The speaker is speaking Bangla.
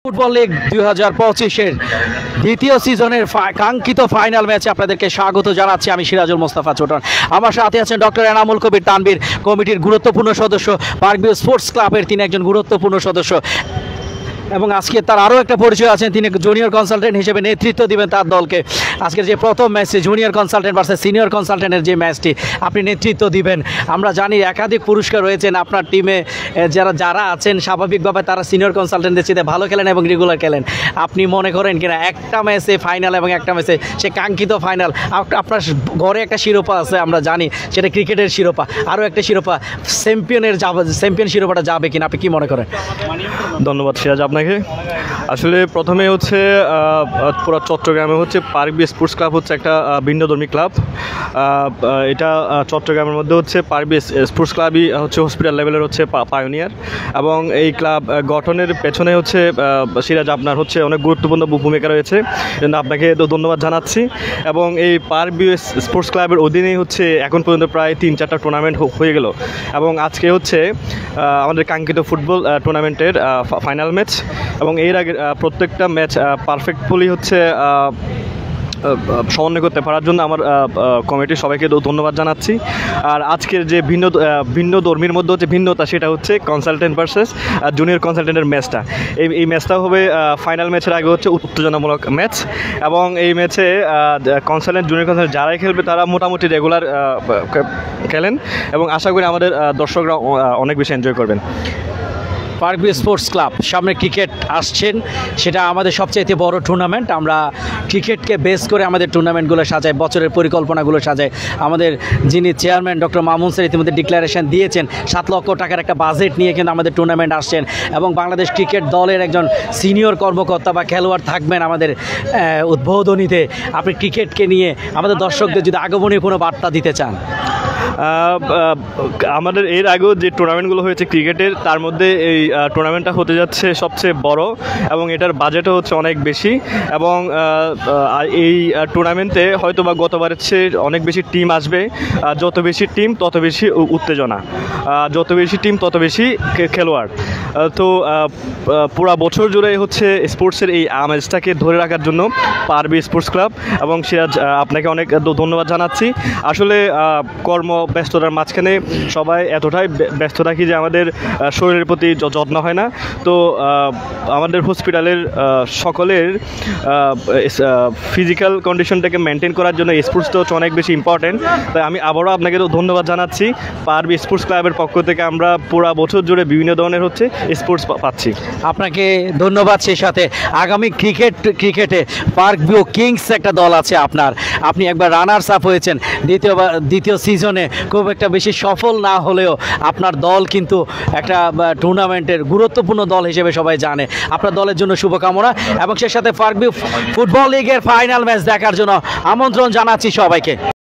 ফুটবল লিগ 2025-এর দ্বিতীয় সিজনের কাঙ্ক্ষিত ফাইনাল ম্যাচে আপনাদেরকে স্বাগত জানাচ্ছি। আমি সিরাজুল মোস্তফা ছোটন। আমার সাথে আছেন ডক্টর এনামুল কবির তানভীর, কমিটির গুরুত্বপূর্ণ সদস্য, পার্কভিউ স্পোর্টস ক্লাবের তিনি একজন গুরুত্বপূর্ণ সদস্য, এবং আজকে তার আরও একটা পরিচয় আছেন, তিনি জুনিয়র কনসালটেন্ট হিসেবে নেতৃত্ব দিবেন তার দলকে। আজকের যে প্রথম ম্যাচে জুনিয়র কনসালটেন্ট ভার্সেস সিনিয়র কনসালটেন্টের যে ম্যাচটি আপনি নেতৃত্ব দিবেন। আমরা জানি একাধিক পুরস্কার রয়েছেন আপনার টিমে, যারা আছেন স্বাভাবিকভাবে তারা সিনিয়র কনসালটেন্টদের চেয়ে ভালো খেলেন এবং রেগুলার খেলেন। আপনি মনে করেন কিনা একটা ম্যাচে ফাইনাল এবং একটা ম্যাচে সে কাঙ্ক্ষিত ফাইনাল, আপনার ঘরে একটা শিরোপা আছে আমরা জানি, সেটা ক্রিকেটের শিরোপা, আরও একটা শিরোপা চ্যাম্পিয়ন শিরোপাটা যাবে কিনা আপনি কি মনে করেন? ধন্যবাদ সিরাজ আপনাকে। আসলে প্রথমে হচ্ছে পুরো চট্টগ্রামে হচ্ছে পার্কভিউ স্পোর্টস ক্লাব হচ্ছে একটা ভিন্নধর্মী ক্লাব। এটা চট্টগ্রামের মধ্যে হচ্ছে পার্কভিউ স্পোর্টস ক্লাবই হচ্ছে হসপিটাল লেভেলের হচ্ছে পায়োনিয়ার, এবং এই ক্লাব গঠনের পেছনে হচ্ছে সিরাজ আপনার হচ্ছে অনেক গুরুত্বপূর্ণ ভূমিকা রয়েছে, জন্য আপনাকে ধন্যবাদ জানাচ্ছি। এবং এই পার্কভিউ স্পোর্টস ক্লাবের অধীনেই হচ্ছে এখন পর্যন্ত প্রায় 3-4টা টুর্নামেন্ট হয়ে গেল, এবং আজকে হচ্ছে আমাদের কাঙ্ক্ষিত ফুটবল টুর্নামেন্টের ফাইনাল ম্যাচ। এবং এর আগে প্রত্যেকটা ম্যাচ পারফেক্টফুলি হচ্ছে সমন্বয় করতে পারার জন্য আমার কমিটির সবাইকে ধন্যবাদ জানাচ্ছি। আর আজকের যে ভিন্ন ধর্মীর মধ্যে হচ্ছে ভিন্নতা, সেটা হচ্ছে কনসালটেন্ট ভার্সেস জুনিয়র কনসালটেন্টের ম্যাচটা। এই ম্যাচটা হবে ফাইনাল ম্যাচের আগে হচ্ছে উত্তেজনামূলক ম্যাচ, এবং এই ম্যাচে কনসালটেন্ট জুনিয়র কনসালটেন্ট যারাই খেলবে তারা মোটামুটি রেগুলার খেলেন, এবং আশা করি আমাদের দর্শকরা অনেক বেশি এনজয় করবেন। পার্কভিউ স্পোর্টস ক্লাব সামনে ক্রিকেট আসছেন, সেটা আমাদের সবচাইতে বড় টুর্নামেন্ট। আমরা ক্রিকেটকে বেস করে আমাদের টুর্নামেন্টগুলো সাজাই, বছরের পরিকল্পনাগুলো সাজাই। আমাদের যিনি চেয়ারম্যান ডক্টর মামুন স্যার ইতিমধ্যে ডিক্লারেশন দিয়েছেন, 7 লক্ষ টাকার একটা বাজেট নিয়ে কিন্তু আমাদের টুর্নামেন্ট আসছেন, এবং বাংলাদেশ ক্রিকেট দলের একজন সিনিয়র কর্মকর্তা বা খেলোয়াড় থাকবেন আমাদের উদ্বোধনীতে। আপনি ক্রিকেটকে নিয়ে আমাদের দর্শকদের যদি আগমনী কোনো বার্তা দিতে চান। আমাদের এর আগেও যে টুর্নামেন্টগুলো হয়েছে ক্রিকেটের, তার মধ্যে এই টুর্নামেন্টটা হতে যাচ্ছে সবচেয়ে বড়, এবং এটার বাজেটও হচ্ছে অনেক বেশি। এবং এই টুর্নামেন্টে হয়তো বা গতবারের চেয়ে অনেক বেশি টিম আসবে। যত বেশি টিম তত বেশি উত্তেজনা, যত বেশি টিম তত বেশি খেলোয়াড়। তো পুরা বছর জুড়ে হচ্ছে স্পোর্টসের এই আমেজটাকে ধরে রাখার জন্য পার্কভিউ স্পোর্টস ক্লাব, এবং সিরাজ আপনাকে অনেক ধন্যবাদ জানাচ্ছি। আসলে ব্যস্ততার মাঝখানে সবাই এতটাই ব্যস্ত থাকি যে আমাদের শরীরের প্রতি যত্ন হয় না। তো আমাদের হসপিটালের সকলের ফিজিক্যাল কন্ডিশনটাকে মেনটেন করার জন্য স্পোর্টসটা হচ্ছে অনেক বেশি ইম্পর্টেন্ট। তাই আমি আবারও আপনাকে ধন্যবাদ জানাচ্ছি। পার্কভিউ স্পোর্টস ক্লাবের পক্ষ থেকে আমরা পুরো বছর জুড়ে বিভিন্ন ধরনের হচ্ছে স্পোর্টস পাচ্ছি। আপনাকে ধন্যবাদ। সেই সাথে আগামী ক্রিকেটে পার্কভিউ কিংস একটা দল আছে আপনার, আপনি একবার রানার্স আপ হয়েছেন, দ্বিতীয় সিজনে খুব একটা বেশি সফল না হলেও আপনার দল কিন্তু একটা টুর্নামেন্টের গুরুত্বপূর্ণ দল হিসেবে সবাই জানে। আপনার দলের জন্য শুভকামনা, এবং সেই সাথে পার্কভিউ ফুটবল লিগের ফাইনাল ম্যাচ দেখার জন্য আমন্ত্রণ জানাচ্ছি সবাইকে।